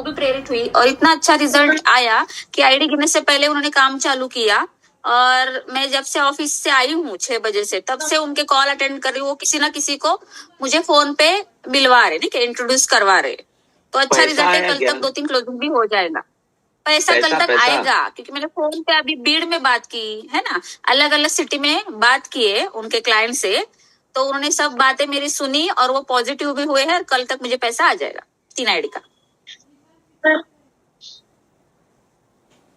वो भी प्रेरित हुई और इतना अच्छा रिजल्ट आया कि आईडी गिनने से पहले उन्होंने काम चालू किया। और मैं जब से ऑफिस से आई हूँ 6 बजे से, तब से उनके कॉल अटेंड कर रही हूँ। वो किसी ना किसी को मुझे फोन पे मिलवा रहे, नहीं कि इंट्रोड्यूस करवा रहे। तो अच्छा रिजल्ट है, कल तक 2-3 क्लोजिंग भी हो जाएगा। पैसा कल तक आएगा, क्योंकि मैंने फोन पे अभी भीड़ में बात की है ना, अलग अलग सिटी में बात किए उनके क्लाइंट से, तो उन्होंने सब बातें मेरी सुनी और वो पॉजिटिव भी हुए हैं। और कल तक मुझे पैसा आ जाएगा 3 आईडी का।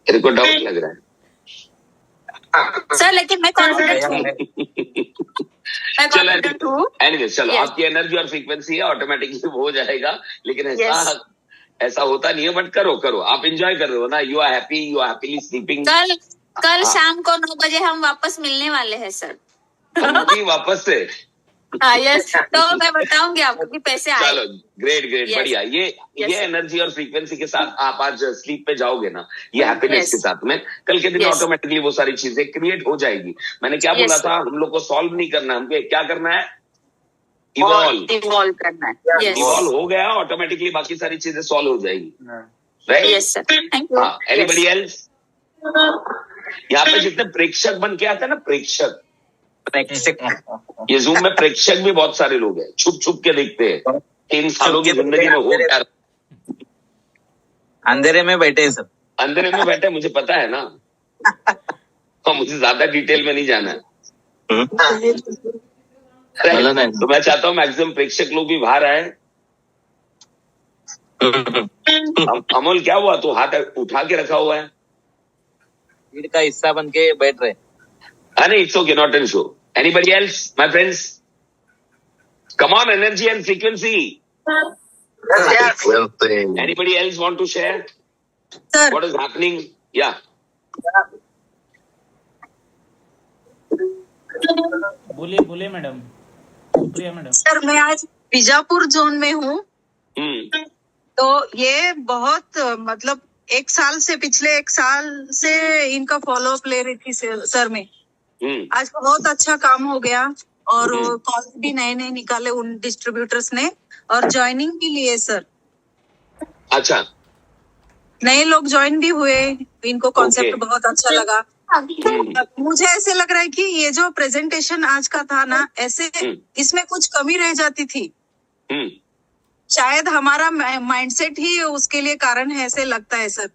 तेरे को डाउट लग रहा है सर, लेकिन मैं कॉन्फिडेंट हूँ। एनीवे, चलो आपकी एनर्जी और फ्रीक्वेंसी है, ऑटोमेटिकली हो जाएगा। लेकिन ऐसा होता नहीं है, बट करो आप एंजॉय कर रहे हो ना, you are happy, you are happily sleeping. कल शाम को 9 बजे हम वापस मिलने वाले हैं सर। वापस से यस, तो मैं बताऊंगी आपको कि पैसे आए। चलो ग्रेट बढ़िया। ये एनर्जी और फ्रीक्वेंसी के साथ आप आज स्लीप पे जाओगे ना, ये हैप्पीनेस के साथ में, कल के दिन ऑटोमेटिकली वो सारी चीजें क्रिएट हो जाएगी। मैंने क्या बोला था, हम लोग को सॉल्व नहीं करना, हमको क्या करना है, इवॉल्व करना है। इवॉल्व हो गया, ऑटोमेटिकली बाकी सारी चीजें सॉल्व हो जाएगी। Right? Yes sir, thank you. Anybody else? यहाँ पे जितने प्रेक्षक बन के आते हैं ना, प्रेक्षक, ये जूम में प्रेक्षक भी बहुत सारे लोग हैं, छुप के देखते हैं 3 सालों की जिंदगी में हो क्या। अंधेरे में बैठे सब, अंधेरे में बैठे, मुझे पता है ना। और मुझे ज्यादा डिटेल में नहीं जाना है। तो मैं चाहता हूँ मैक्सिमम प्रेक्षक लोग भी बाहर आए। अमोल क्या हुआ, तो हाथ उठा के रखा हुआ है, भीड़ का हिस्सा बन के बैठ रहे। नहीं, it's okay, not an issue. Anybody else, my friends? Come on, energy and frequency. Yes. Anybody else want to share? Sir. What is happening? Yeah. बोलिए मैडम। सुप्रिया मैडम। सर, मैं आज बीजापुर जोन में हूँ। तो ये बहुत मतलब पिछले एक साल से इनका फॉलोअप ले रही थी सर में। आज बहुत अच्छा काम हो गया और कॉल भी नए निकाले उन डिस्ट्रीब्यूटर्स ने, और ज्वाइनिंग भी लिए सर। अच्छा, नए लोग ज्वाइन भी हुए, इनको कॉन्सेप्ट बहुत अच्छा लगा। मुझे ऐसे लग रहा है कि ये जो प्रेजेंटेशन आज का था ना, ऐसे इसमें कुछ कमी रह जाती थी। शायद हमारा माइंडसेट ही उसके लिए कारण है, ऐसे लगता है सर।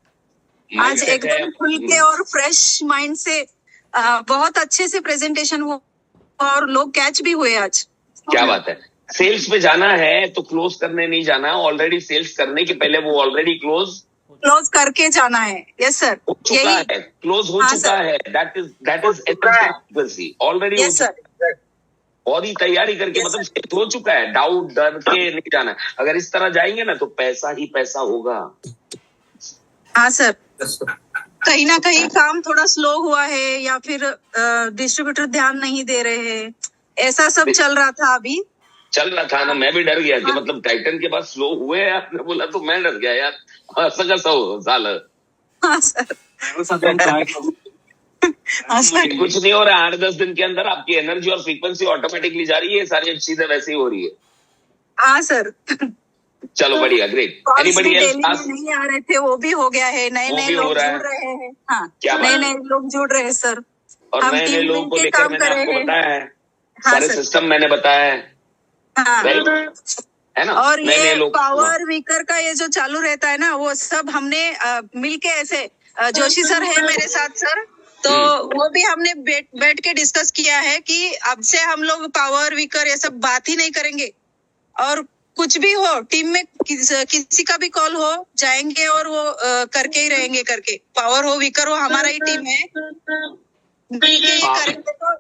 आज एकदम खुल के और फ्रेश माइंड से बहुत अच्छे से प्रेजेंटेशन हुआ और लोग कैच भी हुए आज। क्या बात है। सेल्स पे जाना है तो क्लोज करने नहीं जाना, ऑलरेडी सेल्स करने के पहले वो ऑलरेडी क्लोज करके जाना है। यस सर, हो चुका है, क्लोज हो चुका है। That is already. Yes sir, और ही तैयारी करके, मतलब सेल्स हो चुका है, डाउट डर के नहीं जाना। अगर इस तरह जाएंगे ना तो पैसा ही पैसा होगा। हाँ सर, कहीं ना कहीं काम थोड़ा स्लो हुआ है या फिर डिस्ट्रीब्यूटर ध्यान नहीं दे रहे हैं, ऐसा सब चल रहा था। अभी चल रहा था ना, मैं भी डर गया कि मतलब टाइटन के पास स्लो हुए हैं, आपने बोला तो मैं डर गया यार, ऐसा कैसा हो साला। हाँ सर, कुछ नहीं हो रहा। 8-10 दिन के अंदर आपकी एनर्जी और फ्रीक्वेंसी ऑटोमेटिकली जा रही है, सारी चीजें वैसे ही हो रही है। हाँ सर, चलो बढ़िया, ग्रेट। Anybody else? नहीं आ रहे थे, वो भी हो गया है। नए लोग जुड़ रहे हैं। हाँ, नए लोग जुड़ रहे हैं सर। और नए लोगों को लेकर मैंने आपको बताया है, सारे सिस्टम मैंने बताया है। हाँ, है ना। और ये पावर वीकर का ये जो चालू रहता है ना, वो सब हमने मिलके ऐसे, जोशी सर है मेरे साथ सर, तो वो भी हमने बैठ के डिस्कस किया है कि अब से हम लोग पावर वीकर ये सब बात ही नहीं करेंगे, और कुछ भी हो टीम में किसी का भी कॉल हो जाएंगे और वो करके ही रहेंगे। करके पावर हो वीकर हो, हमारा ही टीम है, मिलके ही करेंगे। तो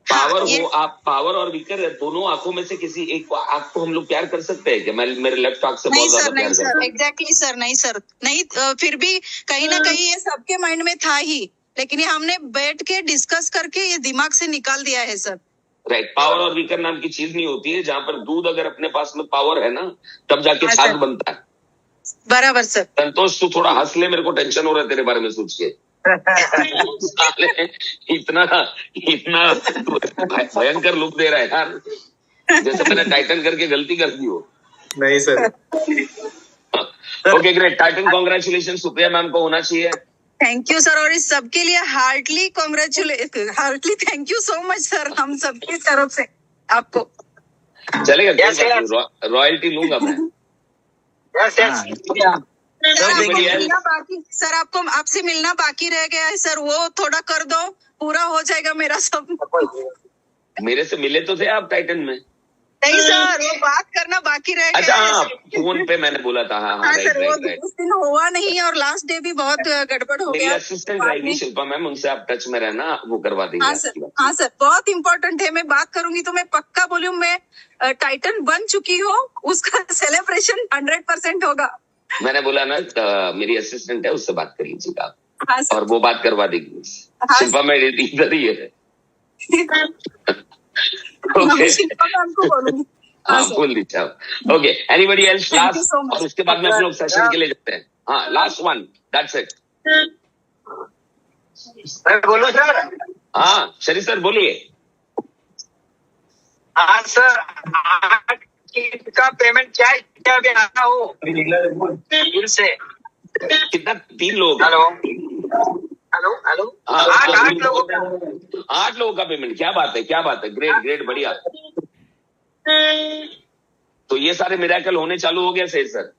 पावर हो, आप पावर और वीकर दोनों आंखों में से किसी एक आंख को हम लोग प्यार कर सकते हैं क्या? मैं मेरे लेफ्ट आंख से बहुत ज्यादा प्यार करता हूं। एग्जैक्टली सर, नहीं सर, नहीं। फिर भी कहीं ना कहीं ये सबके माइंड में था ही, लेकिन ये हमने बैठ के डिस्कस करके ये दिमाग से निकाल दिया है सर। राइट, पावर और वीकर नाम की चीज नहीं होती है। जहाँ पर दूध अगर अपने पास में पावर है ना, तब जाके छाछ बनता है। बराबर सर। संतोष, तू थोड़ा हंस ले, मेरे को टेंशन हो रहा है तेरे बारे में सोच के। इतना भयंकर लुक दे रहा है यार, जैसे मैंने टाइटन करके गलती कर दी हो। नहीं sir. Okay great, Titan congratulation, Supriya ma'am को होना चाहिए। थैंक यू सर, और इस सबके लिए heartly thank you so much sir, हम सबकी तरफ से आपको। चलेगा, Yes, yes. रॉयल्टी लूंगा मैं। यस यस सर आपको आपसे मिलना बाकी रह गया है सर, वो थोड़ा कर दो, पूरा हो जाएगा मेरा सब। मेरे से मिले तो थे आप टाइटन में? नहीं सर, वो बात करना बाकी रह अच्छा गया है। हाँ, फोन पे मैंने बोला था। हाँ हाँ राइट सर, वो राइट। उस दिन हुआ नहीं, और लास्ट डे भी बहुत गड़बड़ हो मेरी गया। असिस्टेंट रहेगी शिल्पा मैम, उनसे आप टच में रहना, वो करवा देंगे हाँ आपकी सर, बात। हाँ सर, बहुत इम्पोर्टेंट है। मैं बात करूंगी तो मैं पक्का बोलूं, मैं टाइटन बन चुकी हूँ, उसका सेलिब्रेशन 100% होगा। मैंने बोला ना, मेरी असिस्टेंट है, उससे बात कर लीजिएगा आप, हाँ सर। और वो बात करवा देगी। हाँ शिल्पा मैम इधर ही है। ओके, शिल्पा मैम को बोलूंगी। हाँ सर। बोल दीजिए आप। Okay, anybody else Thank you last, so much. और उसके बाद में हम लोग सेशन के लिए जाते हैं। हाँ लास्ट वन, दैट्स इट। मैं बोलूं सर? हाँ शरीफ सर बोलिए। हाँ सर, 8 का पेमेंट क्या अभी आना हो बिल से? कितना? 3 लोग? हेलो हेलो हेलो, हाँ, 8 लोगों का। 8 लोगों का पेमेंट, क्या बात है, क्या बात है, ग्रेट ग्रेट, बढ़िया। तो ये सारे मिरेकल होने चालू हो गए सही sir?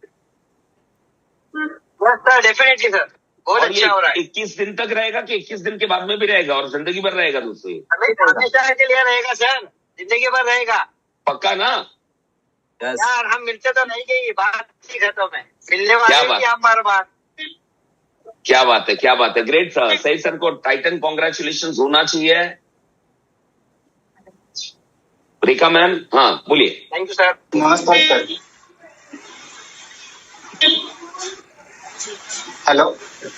Yes sir, definitely sir, बहुत और अच्छा हो रहा ये है। 21 दिन तक रहेगा कि 21 दिन के बाद में भी रहेगा, और जिंदगी भर रहेगा दोस्तों ये? हमेशा के लिए रहेगा सर, जिंदगी भर रहेगा। पक्का ना? यार हम मिलते तो नहीं गई, बात ही खत्म है, मिलने क्या वाले बात? ही हम बार बार। क्या बात है, क्या बात है, ग्रेट सर। सही सर को टाइटन कॉन्ग्रेचुलेशन होना चाहिए। रेखा मैम, हाँ बोलिए। Thank you sir. नमस्कार सर। हेलो,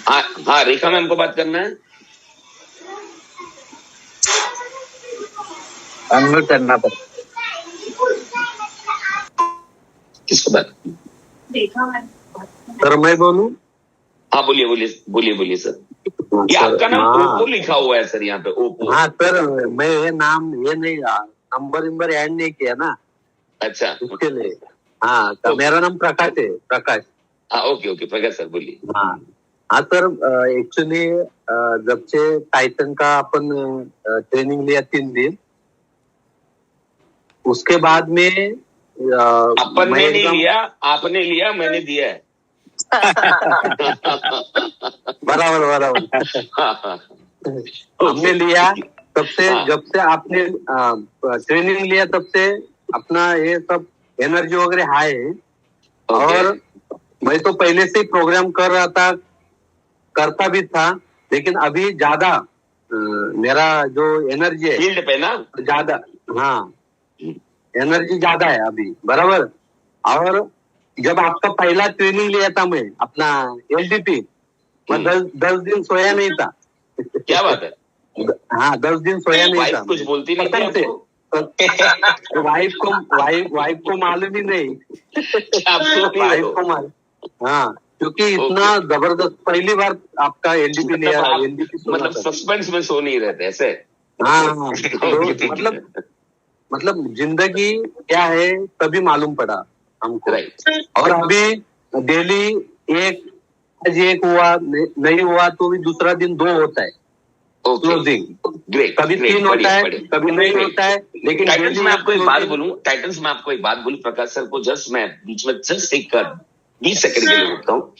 हाँ हाँ, रेखा मैम को बात करना है। अनम्यूट करना पर। किसको बात? सर मैं बोलूं? हाँ बोलिए बोलिए बोलिए बोलिए सर। ये आपका नाम ओप्पो लिखा हुआ है सर यहाँ पे, ओप्पो। हाँ सर, मैं ये नाम ये नहीं, नंबर ऐड नहीं किया ना, अच्छा इसके लिए। हाँ तो मेरा नाम प्रकाश है, प्रकाश। हाँ ओके ओके, प्रकाश सर बोलिए। हाँ हाँ सर, एक्चुअली जब से टाइटन का अपन ट्रेनिंग लिया 3 दिन, उसके बाद में अपन मैं ने नहीं एकदम- लिया, आपने लिया, मैंने दिया है। बराबर बराबर हाँ, हाँ। हमने लिया तब से, हाँ। जब से आपने ट्रेनिंग लिया तब से अपना ये सब एनर्जी वगैरह हाई है। और मैं तो पहले से ही प्रोग्राम कर रहा था, करता भी था, लेकिन अभी ज्यादा मेरा जो एनर्जी है फील्ड पे ना, ज्यादा, हाँ एनर्जी ज्यादा है अभी, बराबर। और जब आपका पहला ट्रेनिंग लिया था मैं अपना एलडीपी, मैं 10 दिन सोया नहीं था। क्या बात है? हाँ 10 दिन सोया नहीं वाइफ था। कुछ बोलती नहीं थी कसम से। आपको? वाइफ को मालूम ही नहीं। आपको नहीं वाइफ हो? को मालूम, हाँ, क्योंकि इतना जबरदस्त पहली बार आपका एलडीपी लिया, आप एलडीपी मतलब सस्पेंस में सो नहीं रहते ऐसे? हाँ हाँ, तो मतलब जिंदगी क्या है तभी मालूम पड़ा हमको। राइट। और अभी डेली आज एक हुआ, नहीं हुआ तो भी दूसरा दिन 2 होता है क्लोजिंग। ग्रेट, कभी 3 होता है, कभी नहीं होता है, लेकिन टाइटन्स daily में आपको एक बात closing- बोलूं, टाइटन्स में आपको एक बात बोलूं, प्रकाश सर को जस्ट मैं बीच में जस्ट एक 20 सेकंड के लिए रुकता हूँ।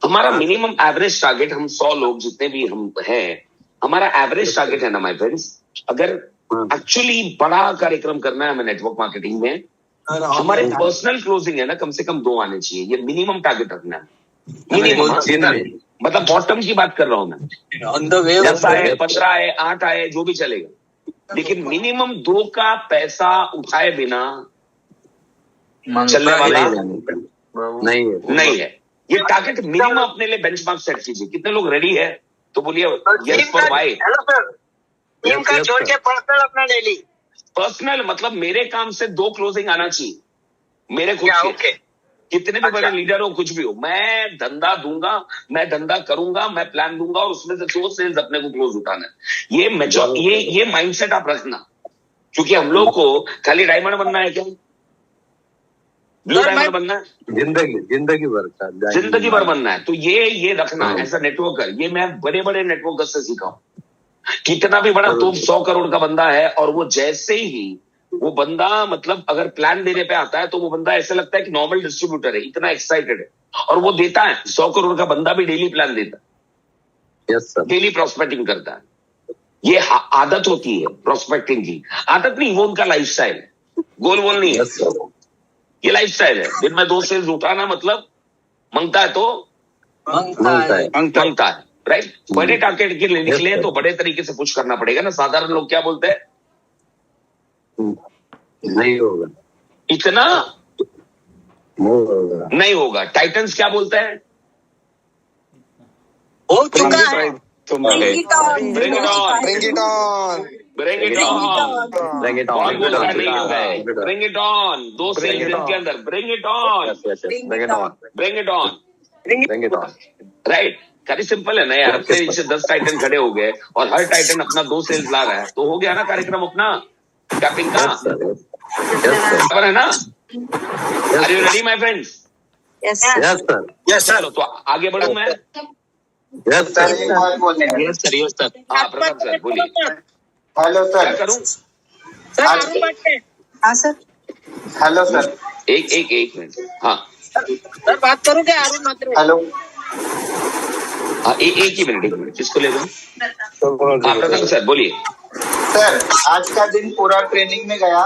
हमारा मिनिमम एवरेज टारगेट, हम 100 लोग जितने भी हम हैं, हमारा एवरेज टारगेट है ना माय फ्रेंड्स, अगर एक्चुअली बड़ा कार्यक्रम करना है हमें नेटवर्क मार्केटिंग में, हमारे पर्सनल क्लोजिंग है ना, कम से कम 2 आने चाहिए, ये मिनिमम टारगेट रखना है। मिनिमम मतलब बॉटम की बात कर रहा हूं मैं। ऑन द वे 10 आए, 15 आए, 8 आए, जो भी चलेगा, लेकिन मिनिमम 2 का पैसा उठाए बिना चलने वाला नहीं है। ये टारगेट मिनिमम अपने लिए बेंचमार्क सेट कीजिए। कितने लोग रेडी है तो बोलिए yes for Y. Hello sir, team का छोड़ के पर्सनल अपना डेली। पर्सनल मतलब मेरे काम से 2 क्लोजिंग आना चाहिए, मेरे खुद क्या? से। ओके, कितने भी बड़े अच्छा। लीडर हो, कुछ भी हो, मैं धंधा दूंगा, मैं धंधा करूंगा, मैं प्लान दूंगा, और उसमें से 2 सेल्स अपने को क्लोज उठाना है। ये माइंडसेट आप रखना, क्योंकि हम लोग को खाली डायमंड बनना है क्या? ब्लू डायमंड बनना है, जिंदगी भर का जिंदगी भर बनना है। तो ये रखना एज अ नेटवर्कर। ये मैं बड़े बड़े नेटवर्कर से सीखा हूं। कितना भी बड़ा तो 100 करोड़ का बंदा है और वो जैसे ही वो बंदा मतलब अगर प्लान देने पे आता है तो वो बंदा ऐसा लगता है कि नॉर्मल डिस्ट्रीब्यूटर है, इतना एक्साइटेड है। और वो देता है, 100 करोड़ का बंदा भी डेली प्लान देता है। Yes sir. डेली प्रोस्पेक्टिंग करता है। ये आदत होती है प्रोस्पेक्टिंग की। आदत नहीं, वो उनका लाइफस्टाइल है, गोल वोल नहीं है। Yes sir. ये लाइफस्टाइल है। दिन में 2 सेल्स उठाना मतलब मांगता है तो मांगता है, राइट। बड़े टारगेट के लिए निकले तो बड़े तरीके से पुश करना पड़ेगा ना। साधारण लोग क्या बोलते हैं, नहीं होगा, इतना होगा नहीं होगा। टाइटन्स क्या बोलते हैं, हो चुका है। Bring it on, Bring it on. bring it on, कौन बोल रहा है नहीं होगा, bring it on, 2 सेल्स दिन के अंदर, bring it on, bring it on, right. काफी सिंपल है ना यार। अपने नीचे 10 टाइटन खड़े हो गए और हर टाइटन अपना 2 सेल्स ला रहा है, तो हो गया ना कार्यक्रम अपना कैपिंग का, खबर है ना। Are you ready my friends? Yes yes sir. Yes, sir. चलो तो आगे बढ़ूं मैं। Yes sir. Yes, sir. हाँ प्रताप सर बोलिए, हेलो क्या सर। करूं? हाँ सर। Hello sir. एक मिनट। हाँ सर बात करूँ क्या अरुण मात्रे? हेलो। हाँ एक ही मिनट, किसको ले दूं? हाँ प्रताप सर बोलिए। सर आज का दिन पूरा ट्रेनिंग में गया।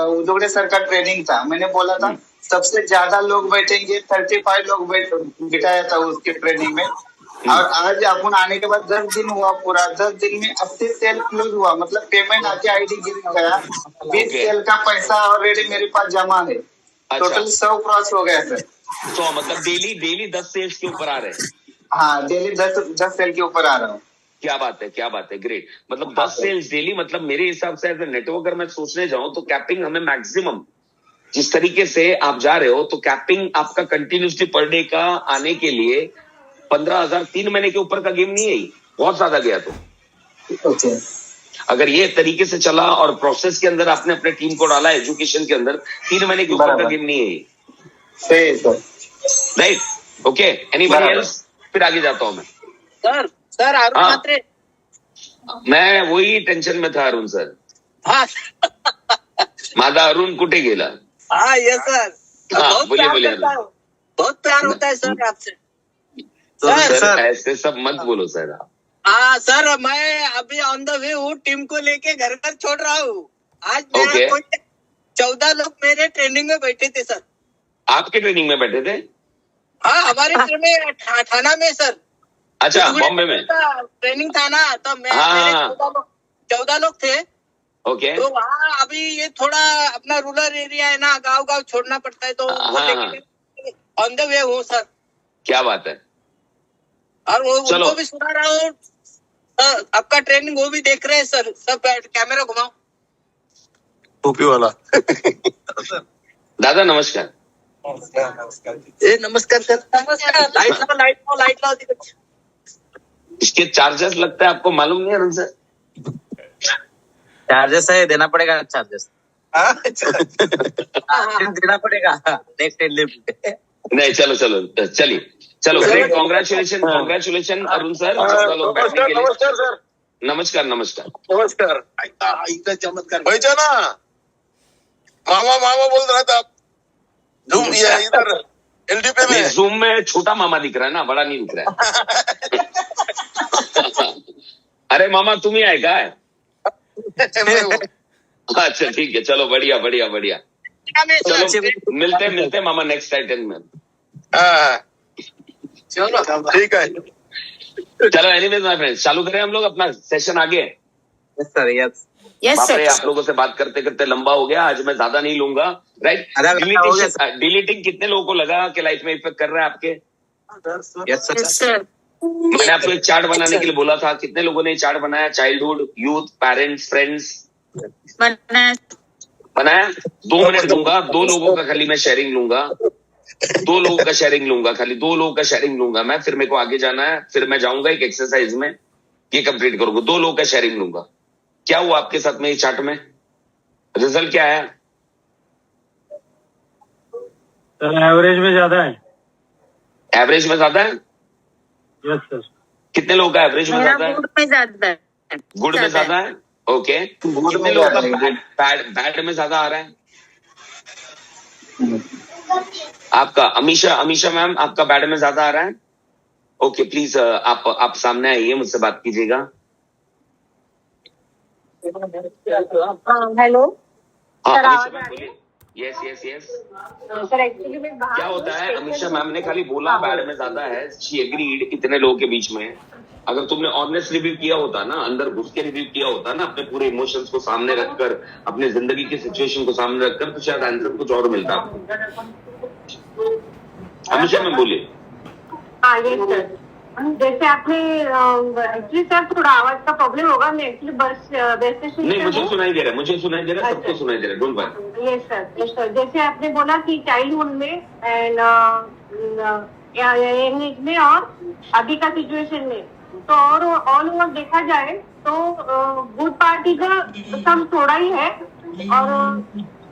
उदोगड़े सर का ट्रेनिंग था। मैंने बोला था सबसे ज्यादा लोग बैठेंगे, 35 लोग बिठाया था उसके ट्रेनिंग में। और आज अपन आने के बाद 10 दिन हुआ, पूरा 10 दिन में 80 सेल क्लोज हुआ। मतलब पेमेंट आके आईडी गिर गया। 20 सेल का पैसा ऑलरेडी मेरे पास जमा है। टोटल 100 क्रॉस हो गया सर। तो मतलब डेली 10 सेल्स के ऊपर आ रहे हैं। हाँ डेली 10 सेल के ऊपर आ रहा हूँ। क्या बात है, ग्रेट। मतलब 10 सेल्स डेली, मतलब मेरे हिसाब से एज ए नेटवर्कर मैं सोचने जाऊं तो कैपिंग हमें मैक्सिमम, जिस तरीके से आप जा रहे हो तो कैपिंग आपका कंटिन्यूसली पर डे का आने के लिए 15,000 3 महीने के ऊपर का गेम नहीं है, बहुत ज्यादा गया। तो ओके। अगर ये तरीके से चला और प्रोसेस के अंदर आपने अपने टीम को डाला एजुकेशन के अंदर, 3 महीने के ऊपर का गेम नहीं है, सही sir. Right. Okay, anybody else? फिर आगे जाता हूं मैं। सर अरुण मात्रे। मैं वही टेंशन में था अरुण सर। हाँ माझा अरुण कुठे गेला? हाँ यस सर। हाँ बोलिए। बहुत प्यार होता है सर आपसे। सर ऐसे सब मत बोलो सर आप। हाँ सर, मैं अभी ऑन द वे हूँ, टीम को लेके घर छोड़ रहा हूँ। आज मेरा कोई 14 लोग मेरे ट्रेनिंग में बैठे थे सर। आपके ट्रेनिंग में बैठे थे? हाँ हमारे ट्रेनिंग में थाना में सर। अच्छा बॉम्बे में ट्रेनिंग था ना, तो मेरे 14 लोग थे। ओके। तो वहाँ अभी ये थोड़ा अपना रूरल एरिया है ना, गांव छोड़ना पड़ता है, तो ऑन द वे हूँ सर। क्या बात है। और वो उनको भी सुना रहा हूँ आपका ट्रेनिंग, वो भी देख रहे हैं सर। सब कैमरा घुमाओ, टोपी वाला। दादा नमस्कार। नमस्कार सर। लाइट लाओ। इसके चार्जेस लगता है आपको मालूम नहीं है अरुण सर? चार्जेस है, देना पड़ेगा चार्जेस। देना पड़ेगा नेक्स्ट लिफ्ट। नहीं चलो ग्रेट। Congratulation Arun sir. 14 लोग बैठने के लिए। नमस्कार सर। नमस्कार। इतना चमत्कार भाईचा ना, मामा बोल रहा था। जूम ये इधर एलडीपी में, जूम में छोटा मामा दिख रहा है ना, बड़ा नहीं दिख रहा है। अरे मामा तुम्ही आहे काय? अच्छा ठीक है, चलो बढ़िया। चलो मिलते मामा नेक्स्ट टाइटन में। चलो ठीक है। चलो एनीवेज माय फ्रेंड्स, चालू करें हम लोग अपना सेशन आगे। Yes sir. यस बापरे, सर। आप लोगों से बात करते लंबा हो गया। आज मैं ज्यादा नहीं लूंगा, राइट। डिलीटिंग कितने लोगों को लगा कि लाइफ में इफेक्ट कर रहा है आपके? Yes sir. मैंने आपको एक चार्ट बनाने के लिए बोला था, कितने लोगों ने चार्ट बनाया? चाइल्डहुड, यूथ, पेरेंट्स, फ्रेंड्स बनाया? 2 मिनट दूंगा, 2 लोगों का खाली मैं शेयरिंग लूंगा। 2 लोगों का शेयरिंग लूंगा, खाली 2 लोगों का शेयरिंग लूंगा मैं। फिर मेरे को आगे जाना है, फिर मैं जाऊंगा एक एक्सरसाइज में, ये कंप्लीट करूंगा। 2 लोगों का शेयरिंग लूंगा। क्या हुआ आपके साथ में ये चार्ट में? रिजल्ट क्या है? सर एवरेज में ज्यादा है। एवरेज में ज्यादा है? Yes sir. कितने लोगों का एवरेज में मेरा ज्यादा है? गुड में ज्यादा है। गुड में ज्यादा है। ओके, गुड कितने में लोगों का ज्यादा है। बैड में ज्यादा आ रहा है? आपका अमीशा मैम, आपका बैड में ज्यादा आ रहा है? ओके, प्लीज आप सामने आइए, मुझसे बात कीजिएगा। हेलो हाँ सर, अमीशा आवाज मैम आ रही बोलिए। Yes yes yes. Sir actually मैं बाहर क्या होता है हूँ, अमीशा मैम ने खाली बोला बैड में ज्यादा है, शी एग्रीड इतने लोगों के बीच में। अगर तुमने ऑनेस्ट रिव्यू किया होता ना, अंदर घुस के रिव्यू किया होता ना, अपने पूरे इमोशंस को सामने रखकर, अपने जिंदगी की सिचुएशन को सामने रखकर, तो शायद आंसर कुछ और मिलता। अमीशा मैम बोलिए। हाँ ये सर, जैसे आपने एक्चुअली सर थोड़ा आवाज का प्रॉब्लम होगा, मैं एक्चुअली बस स्टेशन नहीं, मुझे सुनाई दे रहा है, मुझे सुनाई दे रहा है, सबको सुनाई दे रहा है, डोंट वरी। Yes sir. जैसे आपने बोला कि चाइल्डहुड में एंड एज में और अभी का सिचुएशन में, तो और ऑल ओवर देखा जाए तो गुड पार्टी का कम थोड़ा ही है, और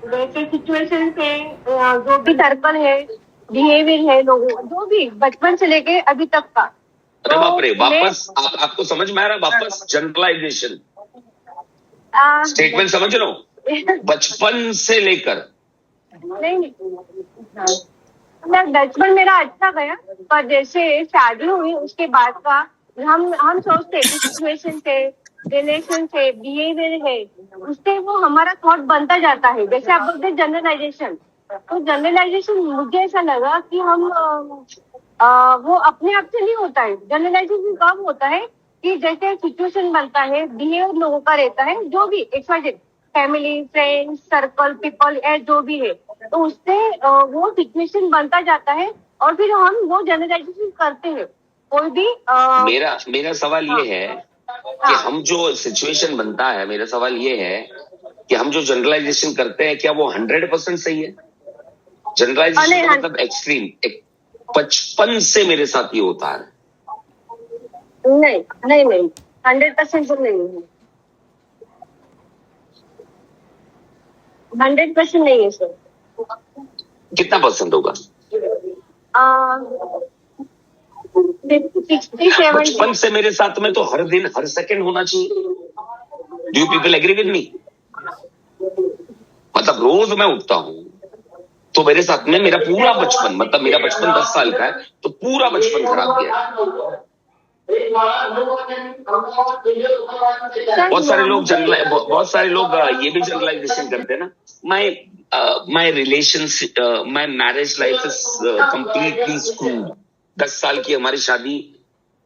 वैसे सिचुएशन से जो भी सर्कल है, बिहेवियर है लोगों, जो भी बचपन से लेके अभी तक का, अरे बाप रे, वापस आपको समझ में आ रहा है? वापस जनरलाइजेशन स्टेटमेंट समझ लो, बचपन से लेकर। नहीं, बचपन मेरा अच्छा गया, पर जैसे शादी हुई उसके बाद का हम सोचते कि सिचुएशन से, रिलेशन से, बिहेवियर है, उससे वो हमारा थॉट बनता जाता है। जैसे आप बोलते जनरलाइजेशन, तो जनरलाइजेशन मुझे ऐसा लगा कि हम वो अपने आप से नहीं होता है। जनरलाइजेशन कब होता है कि जैसे सिचुएशन बनता है, बिहेवियर लोगों का रहता है, जो भी XYZ, family, friends, circle, people, जो भी है, तो उससे वो सिचुएशन बनता जाता है, और फिर हम वो जनरलाइजेशन करते हैं। कोई भी मेरा सवाल ये है कि हम जो सिचुएशन बनता है, मेरा सवाल ये है कि हम जो जनरलाइजेशन करते हैं, क्या वो 100% सही है? जनरलाइजेशन का मतलब एक्सट्रीम, एक बचपन से मेरे साथ ये होता है। नहीं 100% तो नहीं है, 100% नहीं है सर। कितना परसेंट होगा? 60-70। बचपन से मेरे साथ में तो हर दिन हर सेकंड होना चाहिए। Do you people agree with me? मतलब रोज मैं उठता हूँ तो मेरे साथ में मेरा पूरा बचपन, मतलब मेरा बचपन 10 साल का है, तो पूरा बचपन खराब गया। बहुत सारे लोग ये भी जनरलाइजेशन करते हैं ना, my relationship, my marriage life is completely screwed. 10 साल की हमारी शादी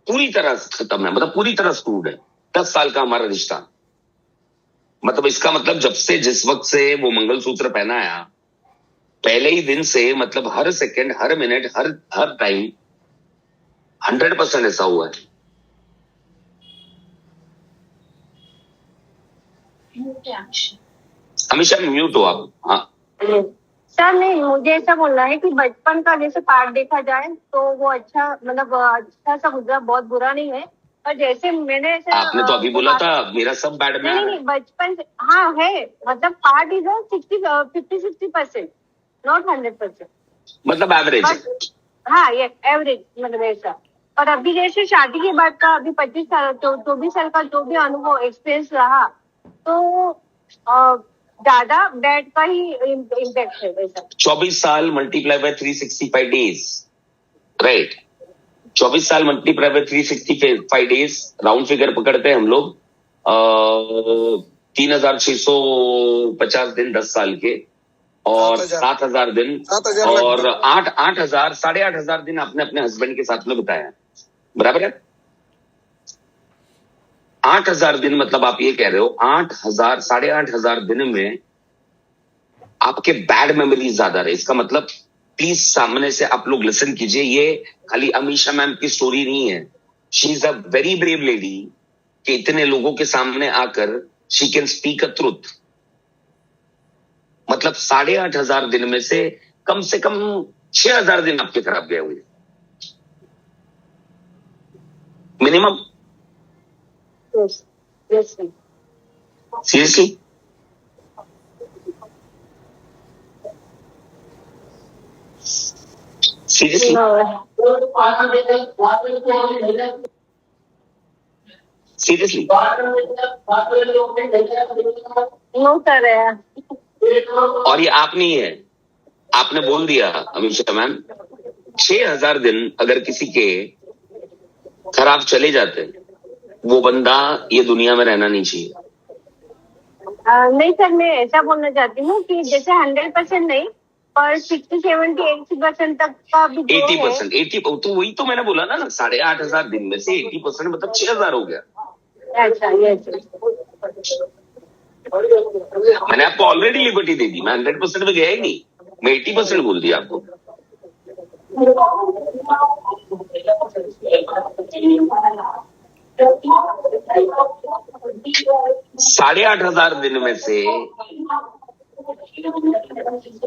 पूरी तरह खत्म है, मतलब पूरी तरह स्क्रूड है। 10 साल का हमारा रिश्ता, मतलब इसका मतलब जब से, जिस वक्त से वो मंगलसूत्र पहनाया, पहले ही दिन से, मतलब हर सेकंड, हर मिनट, हर टाइम 100% ऐसा हुआ है। हमेशा म्यूट हो आप। हाँ सर नहीं, मुझे ऐसा बोलना है कि बचपन का जैसे पार्ट देखा जाए तो वो अच्छा, मतलब अच्छा सा गुजरा, बहुत बुरा नहीं है। और जैसे मैंने ऐसा, आपने तो अभी बोला था मेरा सब बैड में। नहीं, बचपन से हाँ है, मतलब पार्ट इज 50-60%, नॉट 100%, मतलब एवरेज। हाँ ये एवरेज, मतलब ऐसा। और अभी जैसे शादी के बाद का, अभी 25 साल, 24 साल का जो भी अनुभव, एक्सपीरियंस रहा, तो ज्यादा बैड का ही इम्पैक्ट है वैसा। 24 साल मल्टीप्लाई बाय 365 डेज, राइट? 24 साल multiply by 365 days, round figure पकड़ते हैं हम लोग, 3650 दिन 10 साल के, और 7000 दिन, और 8,000, 8,500 दिन आपने अपने हस्बैंड के साथ में बिताया, बराबर है? 8,000 दिन, मतलब आप ये कह रहे हो 8,000, 8,500 दिन में आपके बैड मेमोरीज ज्यादा रहे। इसका मतलब, प्लीज सामने से आप लोग लिसन कीजिए, ये खाली अमीशा मैम की स्टोरी नहीं है। She is a very brave lady कि इतने लोगों के सामने आकर she can speak a truth. मतलब 8,500 दिन में से कम 6,000 दिन आपके खराब गए हुए minimum. Seriously? Seriously seriously no sir है। और ये आप नहीं है, आपने बोल दिया अमीषा मैम, 6000 दिन अगर किसी के खराब चले जाते, वो बंदा ये दुनिया में रहना नहीं चाहिए। नहीं सर, मैं ऐसा बोलना चाहती हूँ कि जैसे 100% नहीं, पर 60, 70, 80% तक का भी जो 80%, 80 तो वही तो मैंने बोला ना, 8500 दिन में से 80% मतलब 6000 हो गया। अच्छा, यस। मैंने आपको ऑलरेडी लिबर्टी दे दी, मैं 100% में गया ही नहीं, मैं 80% बोल दिया आपको। साढ़े 8,000 दिन में से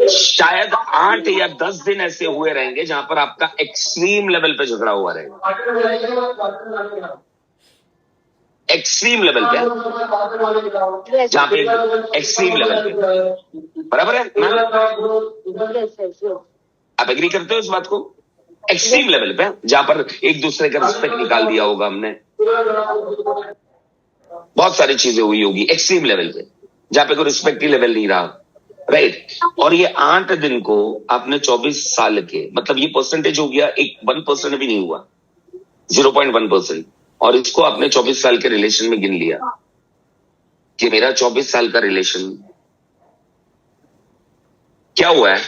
शायद 8 या 10 दिन ऐसे हुए रहेंगे जहां पर आपका एक्सट्रीम लेवल पे झगड़ा हुआ रहेगा। एक्सट्रीम लेवल पे, जहां पे एक्सट्रीम लेवल पे, बराबर है मैम? आप एग्री करते हो इस बात को? एक्सट्रीम लेवल पे, जहां पर एक दूसरे का रिस्पेक्ट निकाल दिया होगा हमने, बहुत सारी चीजें हुई होगी एक्सट्रीम लेवल पे, जहां पे कोई रिस्पेक्ट ही लेवल नहीं रहा, राइट? और ये 8 दिन को आपने 24 साल के, मतलब ये परसेंटेज हो गया, 1% भी नहीं हुआ, 0.1%, और इसको आपने 24 साल के रिलेशन में गिन लिया कि मेरा 24 साल का रिलेशन क्या हुआ है।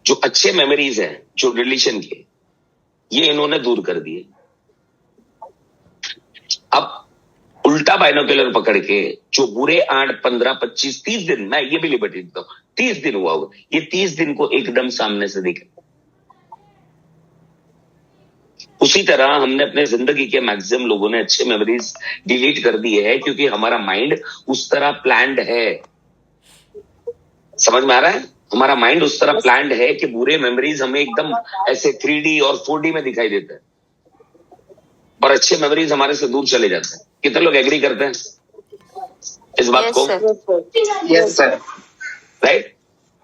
जो अच्छे मेमोरीज हैं जो रिलेशन के, ये इन्होंने दूर कर दिए। अब उल्टा बाइनोकुलर पकड़ के जो बुरे 8, 15, 25, 30 दिन, मैं ये भी लिबर्टी देता हूं, 30 दिन हुआ होगा, ये 30 दिन को एकदम सामने से देखें। उसी तरह हमने अपने जिंदगी के मैक्सिमम लोगों ने अच्छे मेमोरीज डिलीट कर दिए है, क्योंकि हमारा माइंड उस तरह प्लान्ड है। समझ में आ रहा है? हमारा माइंड उस तरह प्लान्ड है कि बुरे मेमोरीज हमें एकदम ऐसे 3D और 4D में दिखाई देते हैं, और अच्छे मेमोरीज हमारे से दूर चले जाते हैं। कितने लोग एग्री करते हैं इस बात को? Yes sir. राइट?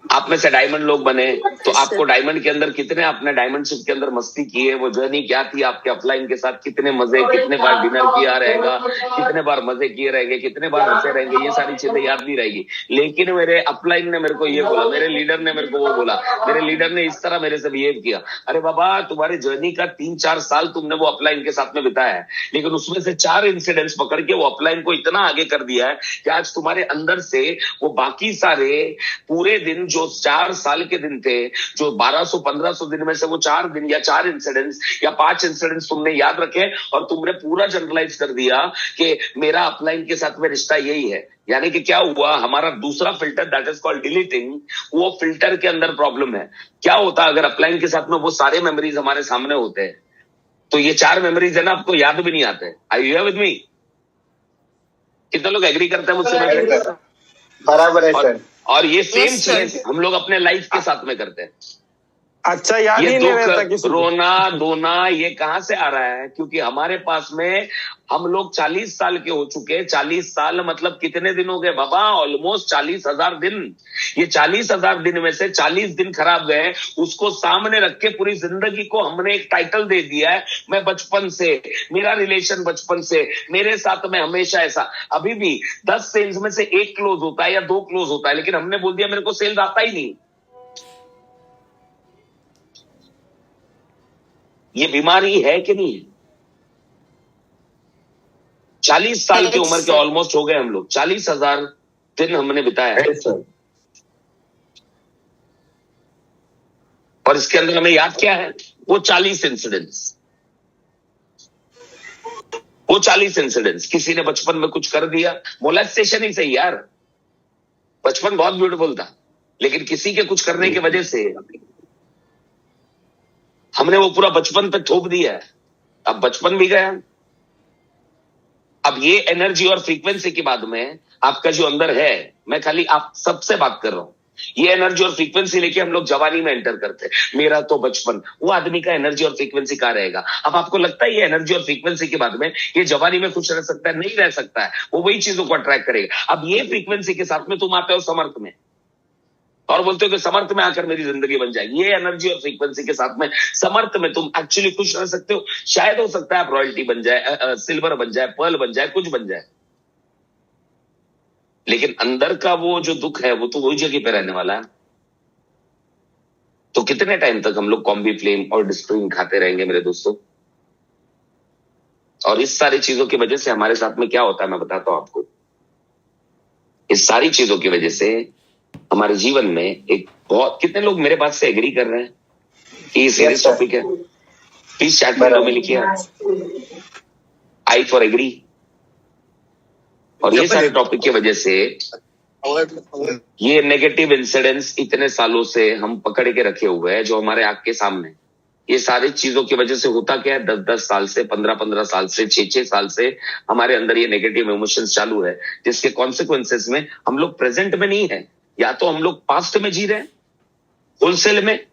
आप में से डायमंड लोग बने, तो आपको डायमंड के अंदर कितने आपने डायमंडशिप के अंदर मस्ती की है, वो जर्नी क्या थी आपके अपलाइन के साथ, कितने मजे, कितने बार डिनर किया रहेगा, कितने बार मजे किए रहेंगे, कितने बार हंसे रहेंगे, ये सारी चीजें याद नहीं रहेगी। लेकिन मेरे अपलाइन ने मेरे को ये बोला, मेरे लीडर ने मेरे को वो बोला, मेरे लीडर ने इस तरह मेरे से बिहेव किया। अरे बाबा, तुम्हारे जर्नी का 3-4 साल तुमने वो अपलाइन के साथ में बिताया है, लेकिन उसमें से 4 इंसिडेंट्स पकड़ के वो अपलाइन को इतना आगे कर दिया है कि आज तुम्हारे अंदर से वो बाकी सारे पूरे दिन, जो 4 साल के दिन थे, जो 1200-1500 दिन में से वो 4 दिन या 4 इंसिडेंट्स या 5 इंसिडेंट्स तुमने याद रखे, और तुमने पूरा जनरलाइज कर दिया कि मेरा अपलाइन के साथ में रिश्ता यही है। यानी कि क्या हुआ, हमारा दूसरा filter, that is called deleting, वो फिल्टर के अंदर प्रॉब्लम है। क्या होता अगर अपलाइन के साथ में वो सारे मेमोरीज हमारे सामने होते हैं, तो ये 4 मेमोरीज है ना, आपको याद भी नहीं आते। Are you with me? कितने लोग एग्री करते हैं मुझसे? बराबर है सर। और ये सेम चीज हम लोग अपने लाइफ के साथ में करते हैं। अच्छा, याद ये ही नहीं रहता किसी को। रोना धोना ये कहां से आ रहा है? क्योंकि हमारे पास में हम लोग 40 साल के हो चुके। 40 साल मतलब कितने दिन हो गए बाबा? ऑलमोस्ट 40,000 दिन। ये 40,000 दिन में से 40 दिन खराब गए, उसको सामने रख के पूरी जिंदगी को हमने एक टाइटल दे दिया है, मैं बचपन से, मेरा रिलेशन बचपन से, मेरे साथ में हमेशा ऐसा। अभी भी 10 सेल्स में से 1 क्लोज होता है या 2 क्लोज होता है, लेकिन हमने बोल दिया मेरे को सेल्स आता ही नहीं। ये बीमारी है कि नहीं है? 40 साल की उम्र के ऑलमोस्ट हो गए हम लोग, 40,000 दिन हमने बिताया है, और इसके अंदर हमें याद क्या है? वो 40 इंसिडेंट्स। वो 40 इंसिडेंट्स, किसी ने बचपन में कुछ कर दिया, मोलेस्टेशन ही सही यार, बचपन बहुत ब्यूटीफुल था, लेकिन किसी के कुछ करने की वजह से हमने वो पूरा बचपन पे थोप दिया है। अब बचपन भी गया। अब ये एनर्जी और फ्रीक्वेंसी के बाद में आपका जो अंदर है, मैं खाली आप सबसे बात कर रहा हूं, ये एनर्जी और फ्रीक्वेंसी लेके हम लोग जवानी में एंटर करते हैं। मेरा तो बचपन, वो आदमी का एनर्जी और फ्रीक्वेंसी कहां रहेगा? अब आपको लगता है ये एनर्जी और फ्रीक्वेंसी के बाद में ये जवानी में खुश रह सकता है? नहीं रह सकता है। वो वही चीजों को अट्रैक्ट करेगा। अब ये फ्रीक्वेंसी के साथ में तुम आते हो समर्थ में, और बोलते हो कि समर्थ में आकर मेरी जिंदगी बन जाएगी। ये एनर्जी और फ्रीक्वेंसी के साथ में समर्थ में तुम एक्चुअली खुश रह सकते हो। शायद हो सकता है आप रॉयल्टी बन जाए, सिल्वर बन जाए, पर्ल बन जाए, कुछ बन जाए, लेकिन अंदर का वो जो दुख है वो तो वही जगह पे रहने वाला है। तो कितने टाइम तक हम लोग कॉम्बी फ्लेम और डिस्ट्रीम खाते रहेंगे मेरे दोस्तों? और इस सारी चीजों की वजह से हमारे साथ में क्या होता है मैं बताता हूं आपको। इस सारी चीजों की वजह से हमारे जीवन में एक बहुत, कितने लोग मेरे बात से एग्री कर रहे हैं कि ये सीरियस टॉपिक है? प्लीज चैट विंडो में लिखिए आई फॉर एग्री। और ये सारे टॉपिक की वजह से ये नेगेटिव इंसिडेंट्स इतने सालों से हम पकड़ के रखे हुए हैं जो हमारे आंख के सामने, ये सारी चीजों की वजह से होता क्या है, 10-10 साल से, 15-15 साल से, 6-6 साल से हमारे अंदर ये नेगेटिव इमोशंस चालू है, जिसके कॉन्सिक्वेंसेस में हम लोग प्रेजेंट में नहीं है। या तो हम लोग पास्ट में जी रहे हैं होलसेल में,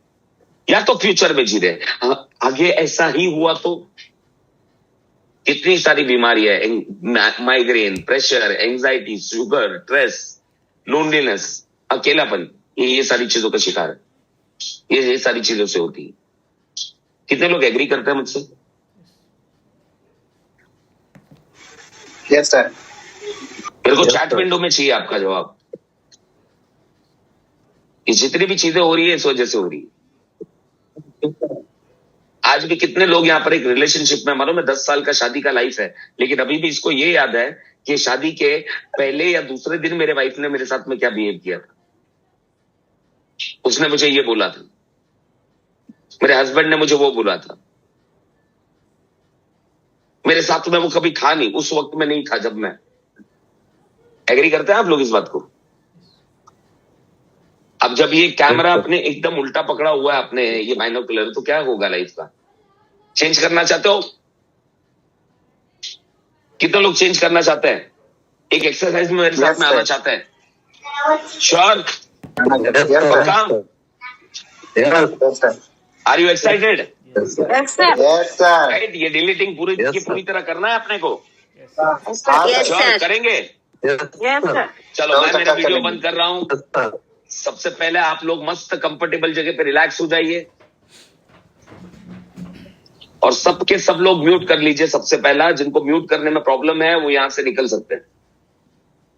या तो फ्यूचर में जी रहे हैं। आगे ऐसा ही हुआ तो इतनी सारी बीमारियां, migraine, pressure, anxiety, sugar, stress, loneliness, अकेलापन, ये सारी चीजों का शिकार है। ये सारी चीजों से होती है। कितने लोग एग्री करते हैं मुझसे? Yes sir. मेरे को चैट विंडो में चाहिए आपका जवाब। ये जितनी भी चीजें हो रही है इस वजह से हो रही है। आज भी कितने लोग यहाँ पर एक रिलेशनशिप में, मानो मैं 10 साल का शादी का लाइफ है, लेकिन अभी भी इसको ये याद है कि शादी के पहले या दूसरे दिन मेरे वाइफ ने मेरे साथ में क्या बिहेव किया था। उसने मुझे ये बोला था, मेरे हस्बैंड ने मुझे वो बोला था। मेरे साथ में वो कभी था नहीं, उस वक्त में नहीं था जब मैं। एग्री करते हैं आप लोग इस बात को? अब जब ये कैमरा अपने एकदम उल्टा पकड़ा हुआ है अपने ये बाइनोकुलर, तो क्या होगा लाइफ का? चेंज करना चाहते हो? कितने लोग चेंज करना चाहते हैं? एक एक्सरसाइज में मेरे साथ में आना चाहते हैं? Sure? Are you excited? Right. ये डिलीटिंग पूरी की पूरी तरह करना है अपने को। श्योर करेंगे? चलो मैं मेरा वीडियो बंद कर रहा हूं। सबसे पहले आप लोग मस्त कंफर्टेबल जगह पे रिलैक्स हो जाइए और सबके सब लोग म्यूट कर लीजिए। सबसे पहला, जिनको म्यूट करने में प्रॉब्लम है वो यहां से निकल सकते हैं।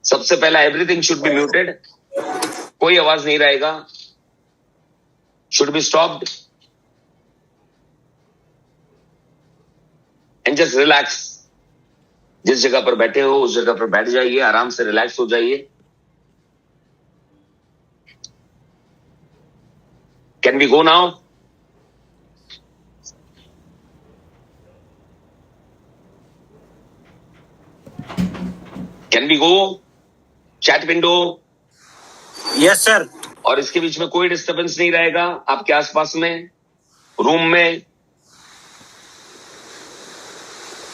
सबसे पहला, एवरीथिंग शुड बी म्यूटेड, कोई आवाज नहीं रहेगा, should be stopped and just relax. जिस जगह पर बैठे हो उस जगह पर बैठ जाइए, आराम से रिलैक्स हो जाइए। Can we go now? Can we go? Chat window? Yes sir. और इसके बीच में कोई डिस्टर्बेंस नहीं रहेगा आपके आसपास में, रूम में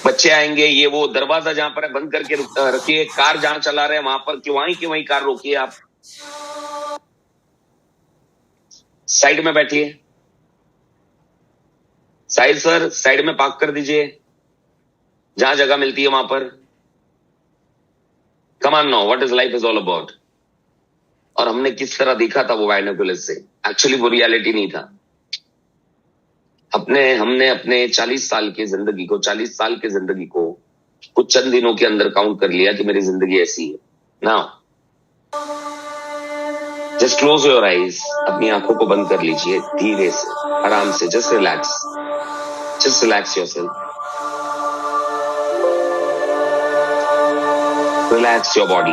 बच्चे आएंगे, ये वो, दरवाजा जहां पर है बंद करके रखिए। कार जहां चला रहे हैं वहां पर वहीं की वहीं कार रोकिए। आप साइड में बैठिए। साइड सर, साइड में पार्क कर दीजिए जहां जगह मिलती है वहां पर। Come on now, what is life is all about. और हमने किस तरह देखा था वो बाइनोकुलर से, एक्चुअली वो रियलिटी नहीं था। हमने अपने 40 साल की जिंदगी को, 40 साल की जिंदगी को कुछ चंद दिनों के अंदर काउंट कर लिया कि मेरी जिंदगी ऐसी है। Now just close your eyes, अपनी आंखों को बंद कर लीजिए धीरे से, आराम से। Just relax yourself, relax your body.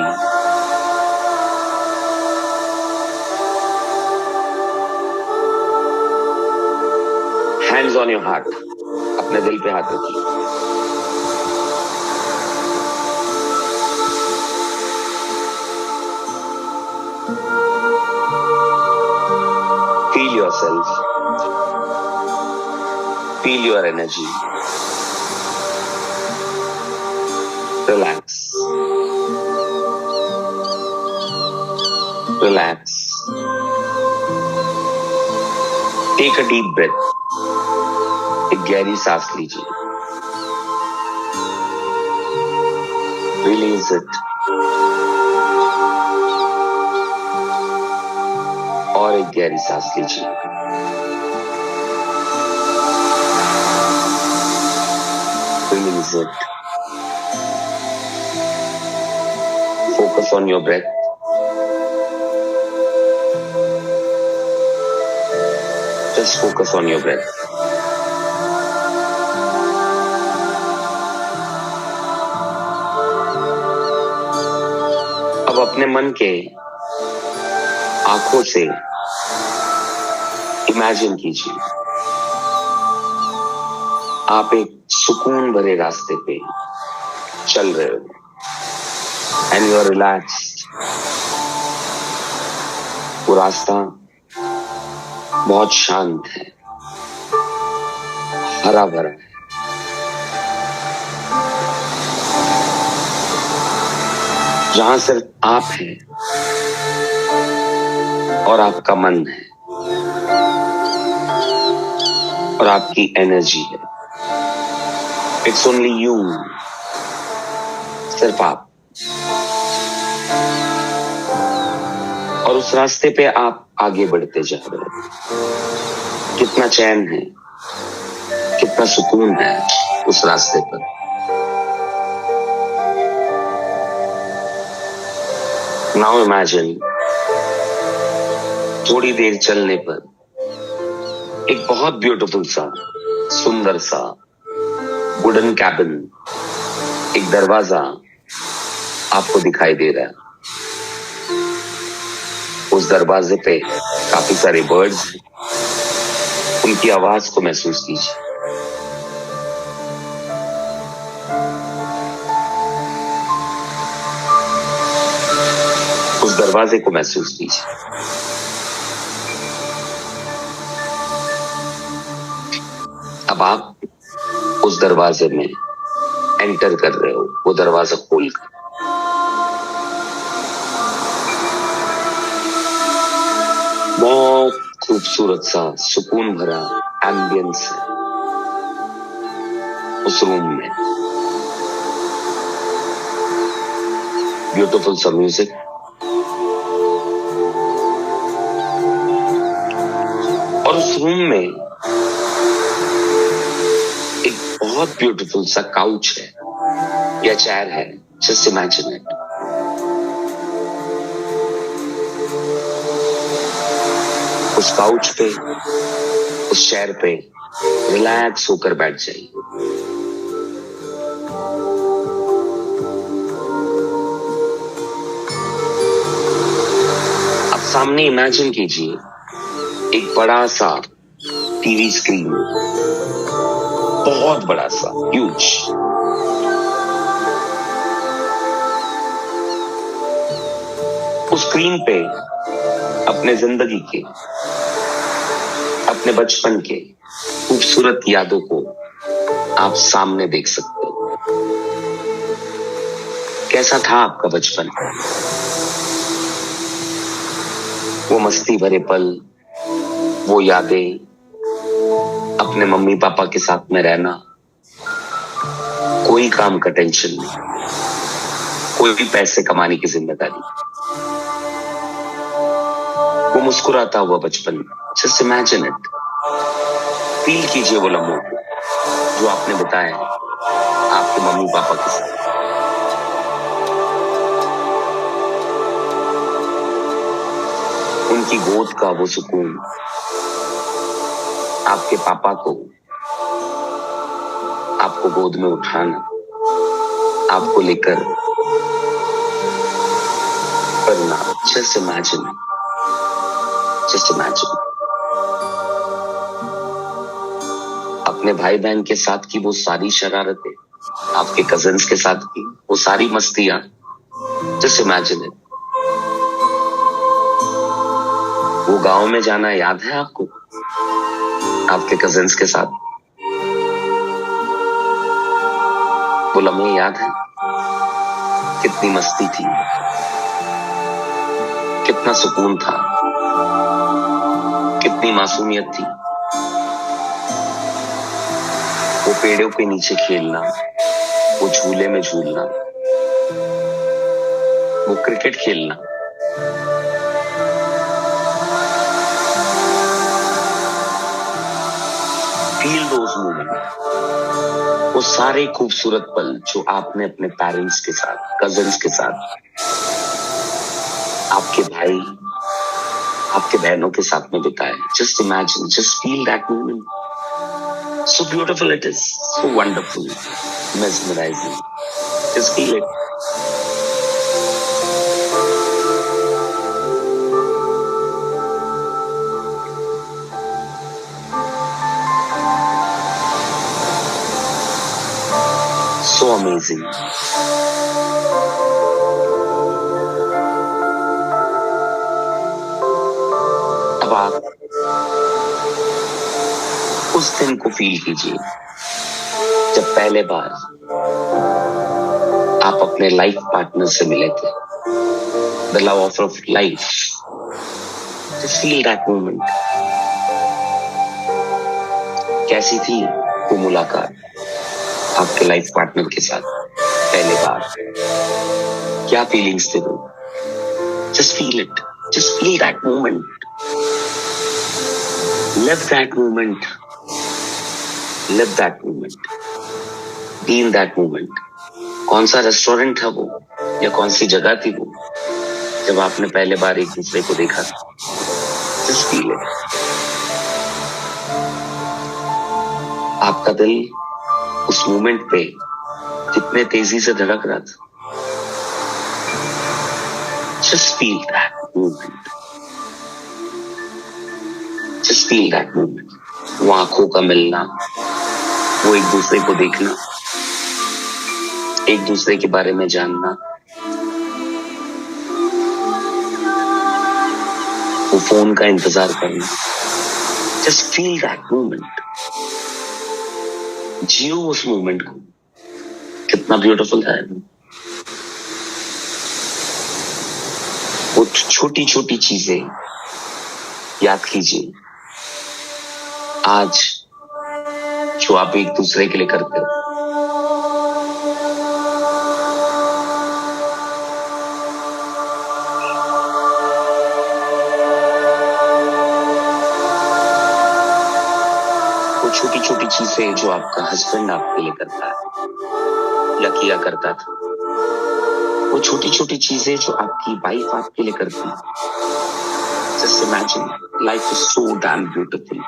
Hands on your heart, अपने दिल पे हाथ रखिए। Feel yourself. Feel your energy. Relax. Relax. Take a deep breath. एक गहरी सांस लीजिए। Release it. और एक गहरी सांस लीजिए। Release it. Focus on your breath. Just focus on your breath. अब अपने मन के आंखों से इमेजिन कीजिए आप एक सुकून भरे रास्ते पे चल रहे हो एंड यू आर रिलैक्स्ड। वो रास्ता बहुत शांत है, हरा भरा है। जहां सिर्फ आप हैं और आपका मन है और आपकी एनर्जी है। इट्स ओनली यू, सिर्फ आप। और उस रास्ते पे आप आगे बढ़ते जा रहे हो। कितना चैन है, कितना सुकून है उस रास्ते पर। नाउ इमेजिन थोड़ी देर चलने पर एक बहुत ब्यूटीफुल सा, सुंदर सा वुडन कैबिन, एक दरवाजा आपको दिखाई दे रहा है। उस दरवाजे पे काफी सारे बर्ड्स हैं, उनकी आवाज को महसूस कीजिए। उस दरवाजे को महसूस कीजिए। अब आप उस दरवाजे में एंटर कर रहे हो, वो दरवाजा खोलकर। बहुत खूबसूरत सा सुकून भरा एम्बियंस है उस रूम में। ब्यूटीफुल सा म्यूजिक, और उस रूम में एक बहुत ब्यूटीफुल सा काउच है या चेयर है। Just imagine it. उस काउच पे, उस चेयर पे रिलैक्स होकर बैठ जाइए। अब सामने इमेजिन कीजिए एक बड़ा सा टीवी स्क्रीन, बहुत बड़ा सा, ह्यूज। उस स्क्रीन पे अपने जिंदगी के, अपने बचपन के खूबसूरत यादों को आप सामने देख सकते हो। कैसा था आपका बचपन? वो मस्ती भरे पल, वो यादें, अपने मम्मी पापा के साथ में रहना, कोई काम का टेंशन नहीं, कोई भी पैसे कमाने की जिम्मेदारी, वो मुस्कुराता हुआ बचपन। Just imagine it. फील कीजिए वो लम्हों को जो आपने बताया आपके मम्मी पापा के साथ। उनकी गोद का वो सुकून, आपके पापा को आपको गोद में उठाना, आपको लेकर करना। Just imagine, just imagine. अपने भाई बहन के साथ की वो सारी शरारतें, आपके कजिन्स के साथ की वो सारी मस्तियां। Just imagine it. वो गांव में जाना याद है आपको, आपके कजिन्स के साथ? वो लम्हे याद है? कितनी मस्ती थी, कितना सुकून था, कितनी मासूमियत थी। वो पेड़ों के नीचे खेलना, वो झूले में झूलना, वो क्रिकेट खेलना, फील दोस मोमेंट, वो सारे खूबसूरत पल जो आपने अपने पेरेंट्स के साथ, कजिन्स के साथ, आपके भाई, आपके बहनों के साथ में बिताए. Just imagine, just feel that moment. So beautiful it is, so wonderful, mesmerizing. Just feel it. So amazing. अब आप उस दिन को फील कीजिए जब पहले बार आप अपने लाइफ पार्टनर से मिले थे. The love of life. Just feel that moment. कैसी थी वो मुलाकात आपके लाइफ पार्टनर के साथ पहले बार? क्या फीलिंग्स थे वो? Just feel it. Just feel that moment. Live that moment. Live that moment. Be in that moment. कौन सा रेस्टोरेंट था वो, या कौन सी जगह थी वो जब आपने पहले बार एक दूसरे को देखा था? Just feel it. आपका दिल उस मोमेंट पे कितने तेजी से धड़क रहा था. Just feel that moment. Just feel that moment. वो आंखों का मिलना, वो एक दूसरे को देखना, एक दूसरे के बारे में जानना, वो फोन का इंतजार करना. Just feel that moment. जियो उस मोमेंट को. कितना ब्यूटीफुल है वो. छोटी छोटी चीजें याद कीजिए आज जो आप एक दूसरे के लिए करते हो. वो छोटी छोटी चीजें जो आपका हस्बैंड आपके लिए करता है या किया करता था. वो छोटी छोटी चीजें जो आपकी वाइफ आपके लिए करती है. Just imagine, life is so damn beautiful.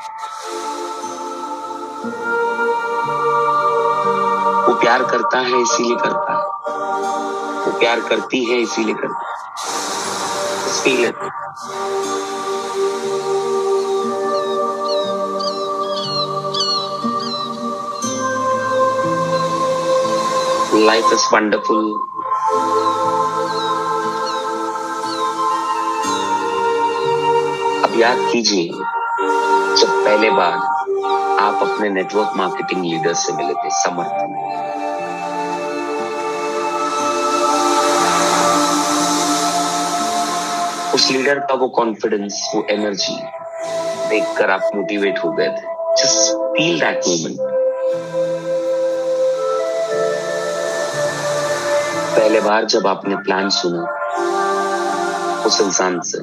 वो प्यार करता है इसीलिए करता है, वो प्यार करती है इसीलिए करती है. Just feel it. Life is wonderful. अब याद कीजिए जब पहले बार आप अपने नेटवर्क मार्केटिंग लीडर से मिले थे समर्थ में. उस लीडर का वो कॉन्फिडेंस, वो एनर्जी देखकर आप मोटिवेट हो गए थे. Just feel that moment. पहले बार जब आपने प्लान सुना उस इंसान से,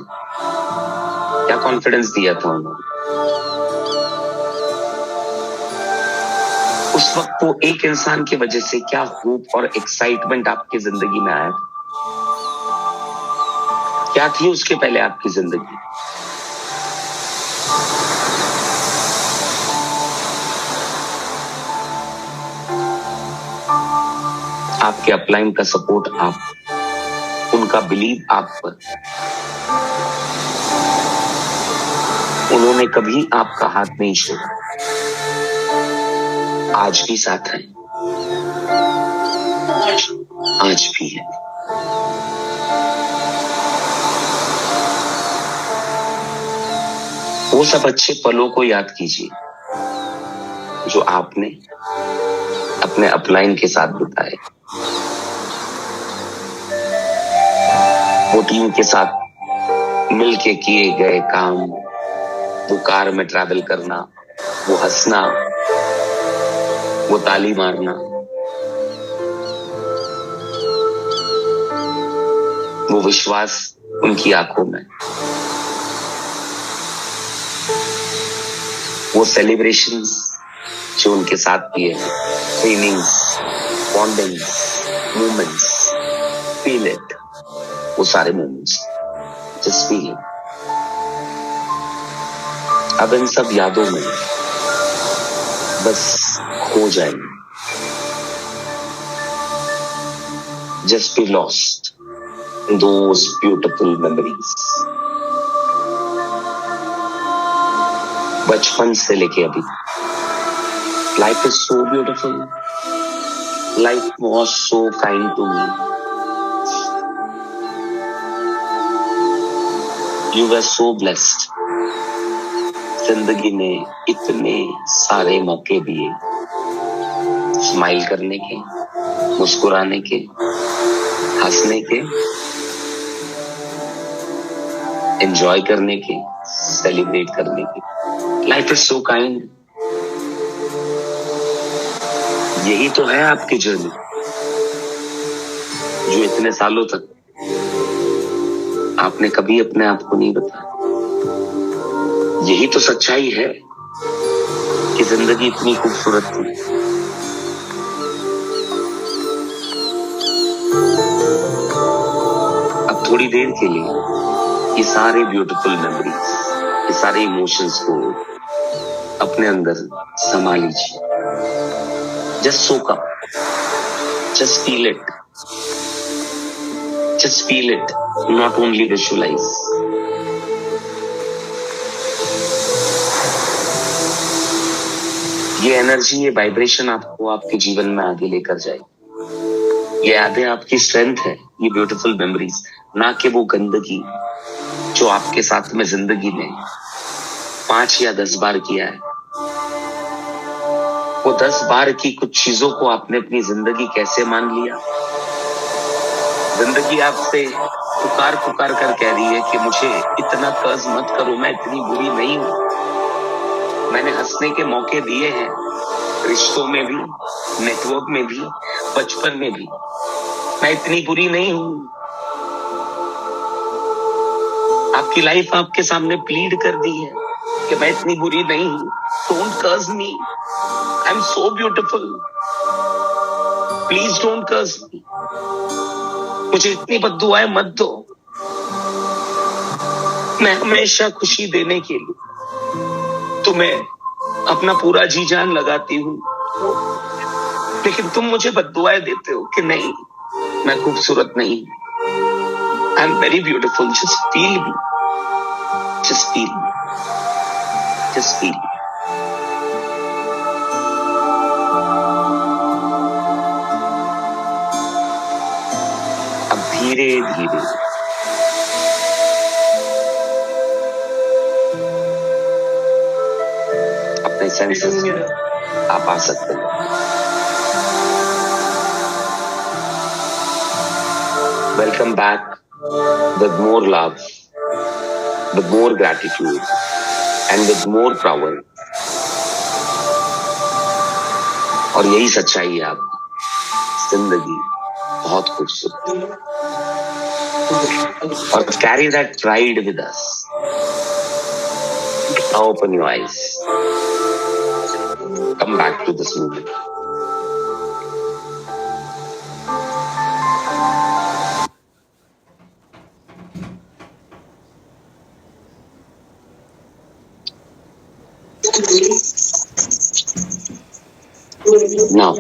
क्या कॉन्फिडेंस दिया था उन्होंने. उस वक्त वो एक इंसान की वजह से क्या होप और एक्साइटमेंट आपकी जिंदगी में आया. क्या थी उसके पहले आपकी जिंदगी. आपके अपलाइन का सपोर्ट, आप उनका बिलीव आप पर. उन्होंने कभी आपका हाथ नहीं छोड़ा. आज भी साथ है, आज भी है. वो सब अच्छे पलों को याद कीजिए जो आपने अपने अपलाइन के साथ बिताए. वो टीम के साथ मिलके किए गए काम, वो कार में ट्रैवल करना, वो हंसना, वो ताली मारना, वो विश्वास उनकी आंखों में, वो सेलिब्रेशंस जो उनके साथ किए हैं, trainings, bondings, movements, feel it, वो सारे मूवमेंट्स, जस्ट फील इट। अब इन सब यादों में बस खो जाएंगे, just be lost in those beautiful memories। बचपन से लेके अभी life is so beautiful, life was so kind to me, you were so blessed। जिंदगी ने इतने सारे मौके दिए, स्माइल करने के, मुस्कुराने के, हंसने के, एंजॉय करने के, सेलिब्रेट करने के। Life is so kind. यही तो है आपकी जर्नी, जो इतने सालों तक आपने कभी अपने आप को नहीं बताया। यही तो सच्चाई है कि जिंदगी इतनी खूबसूरत थी। अब थोड़ी देर के लिए ये सारे ब्यूटीफुल मेमोरीज, ये सारे इमोशंस को अपने अंदर समा लीजिए। Just soak up, just feel it, just feel it, not only visualise. ये एनर्जी, ये वाइब्रेशन आपको आपके जीवन में आगे लेकर जाएगी। ये यादें आपकी स्ट्रेंथ है, ये ब्यूटीफुल मेमोरीज, ना कि वो गंदगी जो आपके साथ में जिंदगी ने 5 या 10 बार किया है। वो 10 बार की कुछ चीजों को आपने अपनी जिंदगी कैसे मान लिया। जिंदगी आपसे पुकार पुकार कर कह रही है कि मुझे इतना कर्ज मत करो, मैं इतनी बुरी नहीं हूं। मैंने हंसने के मौके दिए हैं, रिश्तों में भी, नेटवर्क में भी, बचपन में भी। मैं इतनी बुरी नहीं हूं। आपकी लाइफ आपके सामने प्लीड कर दी है कि मैं इतनी बुरी नहीं हूं। Don't curse me, I am so beautiful, please don't curse me. मुझे इतनी बद्दुआएं मत दो। मैं हमेशा खुशी देने के लिए तुम्हें अपना पूरा जी जान लगाती हूँ, लेकिन तुम मुझे बद्दुआएं देते हो कि नहीं, मैं खूबसूरत नहीं। I am very beautiful, just feel me, just feel me, just feel me. अब धीरे धीरे अपने सेंसेस में आप आ सकते हैं। Welcome back with more love, with more gratitude, and with more power। और यही सच्चाई है आपकी। जिंदगी बहुत खूबसूरत है, और carry that pride with us। Now open your eyes, come back to this moment। Now,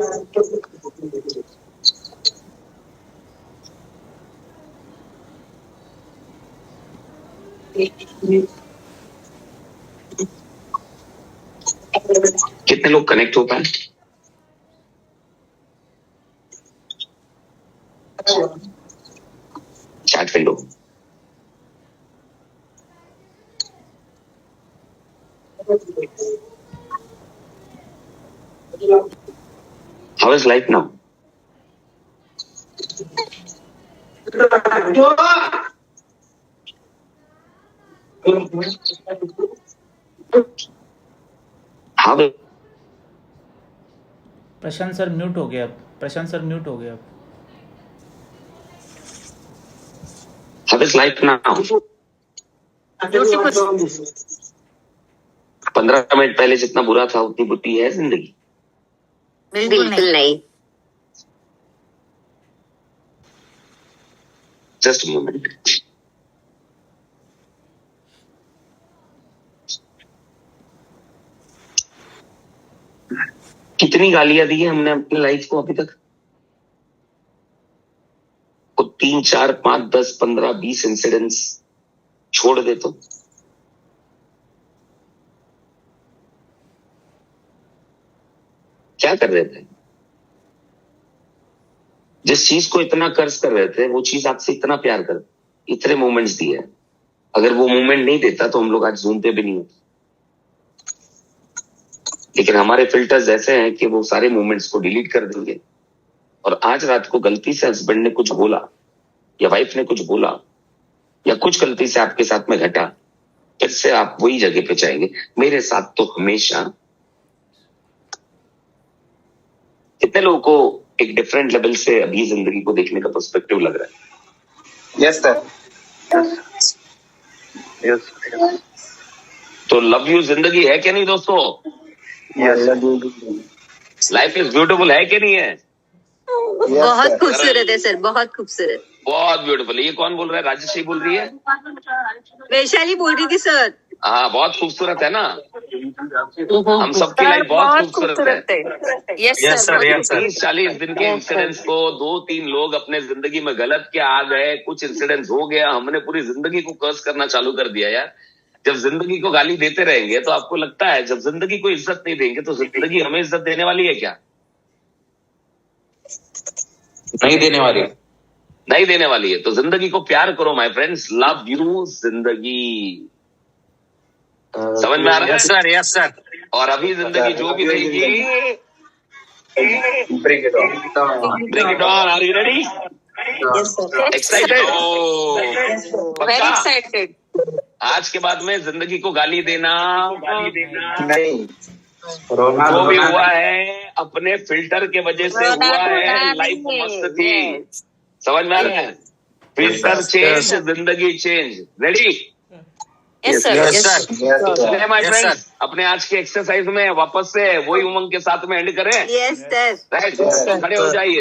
कितने लोग कनेक्ट हो पाए? Chat window. How is life now? How is... Prashant sir mute हो गया। प्रशांत सर म्यूट हो गया। How is life now? 15 minute पहले जितना बुरा था उतनी बुरी है जिंदगी। बिल्कुल नहीं। Just moment. कितनी गालियां दी है हमने अपनी लाइफ को अभी तक? 3, 4, 5, 10, 15, 20 इंसिडेंट्स छोड़ दे तो क्या कर रहे थे? जिस चीज को इतना कर्ज कर रहे थे वो चीज आपसे इतना प्यार कर, इतने मोमेंट्स दिए। अगर वो मोमेंट नहीं देता तो हम लोग आज जूम पे भी नहीं होते। लेकिन हमारे फिल्टर्स ऐसे हैं कि वो सारे मोमेंट्स को डिलीट कर देंगे। और आज रात को गलती से हस्बैंड ने कुछ बोला या वाइफ ने कुछ बोला या कुछ गलती से आपके साथ में घटा, फिर से आप वही जगह पे जाएंगे। मेरे साथ तो हमेशा। कितने लोगों को एक डिफरेंट लेवल से अभी जिंदगी को देखने का पर्सपेक्टिव लग रहा है? Yes sir. तो लव यू जिंदगी है क्या नहीं दोस्तों? लाइफ इज ब्यूटीफुल है कि नहीं है? बहुत खूबसूरत है सर, बहुत खूबसूरत, बहुत ब्यूटीफुल है। ये कौन बोल रहा है? राजश्री बोल रही है? वैशाली बोल रही थी सर। हाँ, बहुत खूबसूरत है ना। हम सबकी लाइफ बहुत खूबसूरत है। Yes sir. 30-40 दिन के इंसिडेंट्स को 2-3 लोग अपने जिंदगी में गलत के आ गए, कुछ इंसिडेंट्स हो गया, हमने पूरी जिंदगी को कर्स करना चालू कर दिया यार। जब जिंदगी को गाली देते रहेंगे तो आपको लगता है जब जिंदगी को इज्जत नहीं देंगे तो जिंदगी हमें इज्जत देने वाली है क्या? नहीं देने वाली। नहीं देने वाली है। तो जिंदगी को प्यार करो माय फ्रेंड्स। लव यू जिंदगी। समझ में आ रहा है? Yes sir, yes sir. और अभी जिंदगी जो भी देगी, break it on. Are you ready? Excited? Very excited. आज के बाद में जिंदगी को गाली देना नहीं, जो भी हुआ है अपने फिल्टर के वजह से हुआ है। लाइफ मस्त थी। समझ में आ रहा है? फिल्टर चेंज, जिंदगी change. Ready? Yes sir, yes sir. चलिए माय Yes, फ्रेंड्स, अपने आज के एक्सरसाइज में वापस से वही उमंग के साथ में एंड करें। Yes sir. राइट, खड़े हो जाइए।